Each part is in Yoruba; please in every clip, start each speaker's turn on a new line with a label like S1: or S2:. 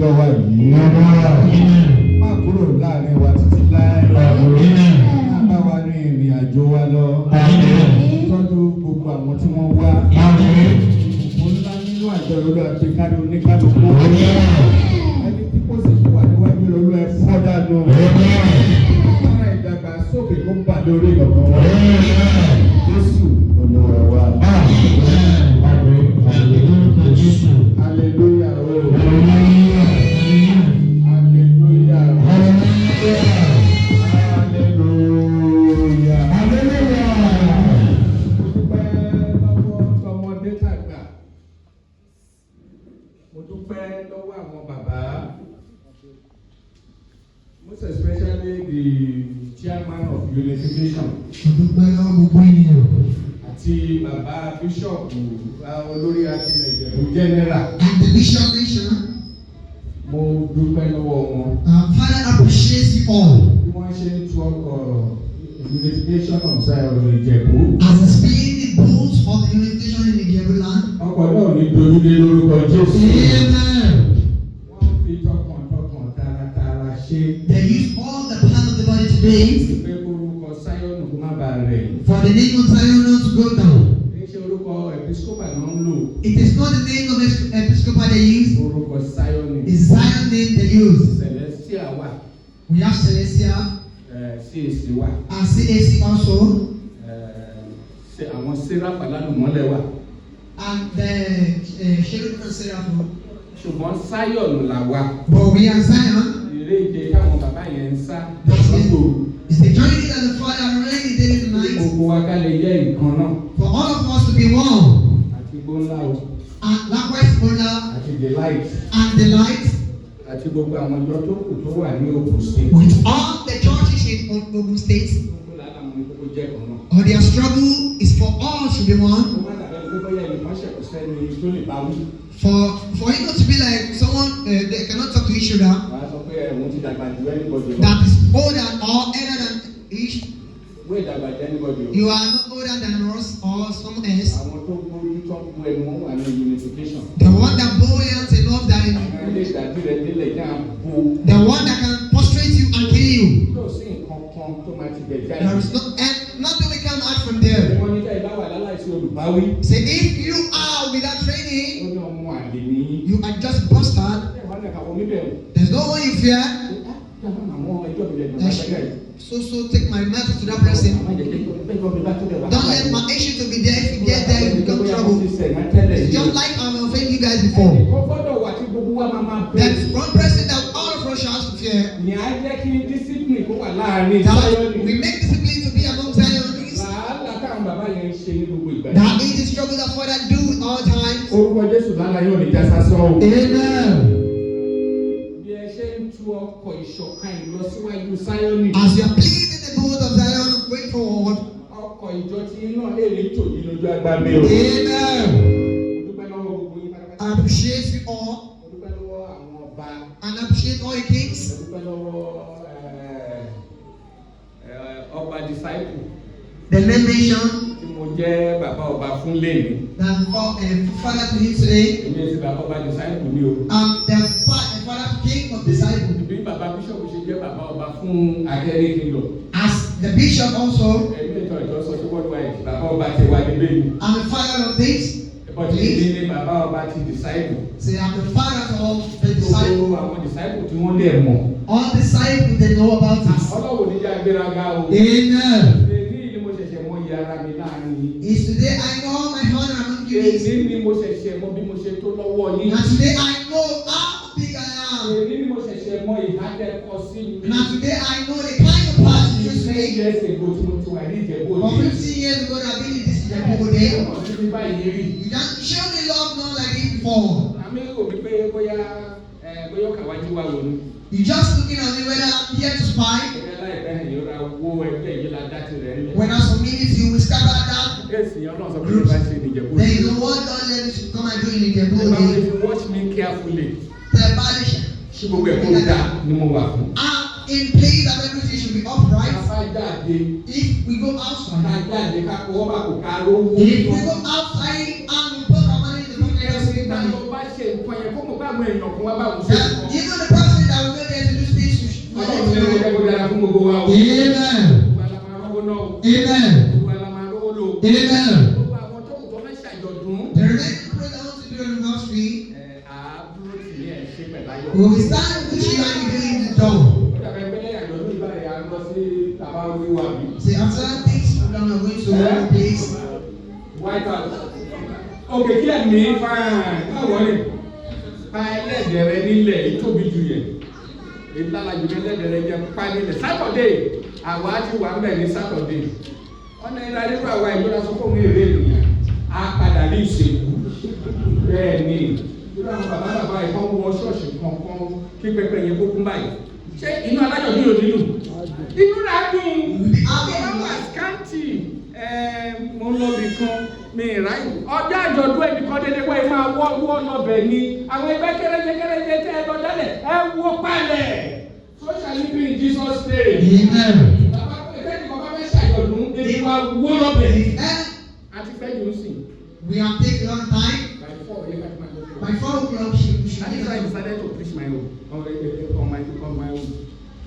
S1: àtijọ́ wa yìí. Má kúrò láàrin wa títí láì. Má bá wa ní ìrìn àjò wa lọ. Tọ́jú gbogbo àwọn tí wọ́n wá. Òkú ńlá nínú àjọ olú àti kárí oníkálukú. Ẹni tí kò sì wà níwájú olú ẹ fọ́ dànù. Ọ̀rọ̀ ìdàgbàsókè kó bà lórí ọ̀gbọ̀n wa. Jésù Olúwa wa. Hallelujah. Most especially the chairman of unification. Àti bàbá bíṣọ̀pù olórí akílẹ̀ Ìjẹ̀bú general.
S2: And the bishop nation.
S1: Mo dúpẹ́ lọ́wọ́ wọn.
S2: Father appreciates you all.
S1: Bí wọ́n ṣe ń tu ọkọ̀ unification of Zion Ìjẹ̀bú.
S2: As the spirit boats of the unification in Ìjẹ̀bú land.
S1: Ọkọ̀ náà ní dojúdé lórúkọ Jésù.
S2: Amen.
S1: Wọ́n fi tọkàntọkàn taratara ṣe.
S2: They use all the part of the body to be.
S1: Pé orúkọ Zion kò má bàa rẹ̀.
S2: For the name of Zion not to go down.
S1: Ṣé orúkọ Episcopal náà ń lò?
S2: It is not the name of Episcopal they use.
S1: Orúkọ Zion ni.
S2: It's Zion name they use.
S1: Celestia wà.
S2: We have Celestia.
S1: CAC wà.
S2: And CAC also.
S1: Àwọn Seraph alálùmọ́lẹ̀ wà.
S2: And the Cherubim and Seraphim.
S1: Ṣùgbọ́n Zion là wà.
S2: But we are Zion.
S1: Ìrè ìje káwọn bàbá yẹn ń sá.
S2: It's the journey that the Father really did tonight.
S1: Gbogbo wa ká lè jẹ́ ìkan náà.
S2: For all of us to be one.
S1: Àti gbóńlá o.
S2: And likewise Bola.
S1: Àti the light.
S2: And the light.
S1: Àti gbogbo àwọn ọjọ́ tó kù tó wà ní Ogun State.
S2: With all the churches in Ogun State.
S1: Gbogbo làwọn ọmọ ìkókó jẹ́ kan náà.
S2: Or their struggle is for all to be one.
S1: Ó má dàbẹ́ pé bóyá ẹnìkan ṣẹ̀kù sẹ́ni tó lè bá wí.
S2: For it not to be like someone they cannot talk to each other.
S1: Wàá sọ pé ẹ̀wọ̀n ti dàgbà ju anybody lọ.
S2: That is older or elder than each.
S1: Wé ìdàgbà ju anybody lọ.
S2: You are not older than us or someone else.
S1: Àwọn tó gbórí tó ń gbó ẹnu wọn wà ní unification.
S2: The one that buoyant enough that
S1: Àwọn ilé ìdájí rẹ̀ délẹ̀ ní àbò.
S2: the one that can prostrate you and kill you.
S1: Yóò sí nǹkan kan tó máa ti bẹ̀ jáde.
S2: There is no and nothing we come out from there.
S1: Wọ́n ní ká ìbáwá láláìsí olùbáwí.
S2: Say if you are without
S1: Ó
S2: training,
S1: ní ọmọ àlè ní.
S2: you are just bastard.
S1: Wọ́n ní àwọn oníbẹ̀rù.
S2: There's no one you fear.
S1: Àwọn ẹjọ́ mi lè dùn lágbàgà yìí.
S2: So take my matter to that person. Don't let my issue to be there. If you get there, you become trouble. Just like I'm offending you guys before. That's one person that all of us have to fear. That we make discipline to be among Zionists. That is the struggle that Father do all times. Amen. As you are pleasing the boat of Zion, going forward. Amen. I appreciate you all. And appreciate all your kings. The name nation. That father to him today. The father king of disciples. As the bishop also. I'm the father of this. Say I'm the father of the disciples. All disciples they know about it. Amen. Is today I know my honor among you. And today I know how big I am. And today I know the kind of person you used to make. For 15 years ago I've been in this Ìjẹ̀bú day. You just show me love not like it before. You just looking at me whether I'm here to spy. When I submit you will scatter that group. Then you know what God led me to come and do in Ìjẹ̀bú day.
S1: Watch me carefully.
S2: I'm in place that everything should be upright. If we go outside, and we go outside and we put our money in the pocket of Satan.
S1: ṣe nǹkan yẹn kó mọ̀ pé àwọn èèyàn kan wá bá òun ṣe nǹkan.
S2: Even the person that will go there to do things you should
S1: Ọlọ́run ní ọjọ́ kó dára fún gbogbo wa o.
S3: Amen.
S1: Gbogbo àlàmà rówó náà o.
S3: Amen.
S1: Gbogbo àlàmà rówó lò o.
S3: Amen.
S1: Gbogbo àwọn tó kù tó fẹ́ ṣàjọ̀dún.
S2: The remaining people that want to do anniversary,
S1: Àbúrò tì ní ẹ̀ ṣe pẹ̀láyọ̀.
S2: we will stand with you and you doing the job.
S1: Ó dàbí ẹgbẹ́ lẹ́yìn àjọ̀dún ìgbà yẹn a lọ sí tàbá wíwá mi.
S2: Say after things program we are going to one place.
S1: White House. Okay, kí ẹ̀ ní fáìn. Báwo ni? Pa ẹlẹ́dẹ̀rẹ̀ nílẹ̀ ìtóbi jù yẹn. Ìlàlàjù ẹlẹ́dẹ̀rẹ̀ jẹ́ pa nílẹ̀. Saturday, àwa ti wà ń bẹ̀ ní Saturday. Ọ̀nà ìlànà àwa ìlú sọ fún mi èrè ènìyàn. A padà ní ìṣèlú. Bẹ́ẹ̀ ni. Irú àwọn bàbá ìkan wọ ṣọ́ọ̀ṣì kankan kí pẹpẹ yẹn kó kún báyìí. Ṣé inú alájọ̀ ní òní lù? Inú rà dùn. Àwọn àkáǹtì mo ń lọ bì kan mi ìráyè. Ọjọ́ àjọ̀dún ẹnìkan dédé wọ́n máa wọ́ lọ́bẹ̀ ni. Àwọn ẹgbẹ́ kéréje tẹ́ ẹ lọ dálẹ̀ ẹ wó palẹ̀. Social living in Jesus name.
S3: Amen.
S1: Bàbá ẹgbẹ́ nìkan bá fẹ́ ṣàjọ̀dún èdè wa wó lọ́bẹ̀ ni. Àti fẹ́ jù ú sí.
S2: We have taken a long time. By 4 o'clock, we should
S1: I decided to preach my own on my own.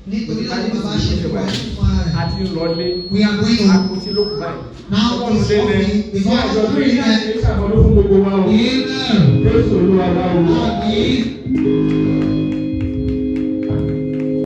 S2: Nítorí láti bàbá ṣe fún wa fún ara rẹ̀.
S1: Àti ìrọ̀lẹ́.
S2: We are going home.
S1: Àkùtì ló kù báyìí.
S2: Now it's okay.
S1: Ìfọ̀ àjọ̀dún yìí náà ṣe é ṣàmọ́dún fún gbogbo wa o.
S3: Amen.
S1: Jésù Olúwa wa o.
S3: Amen.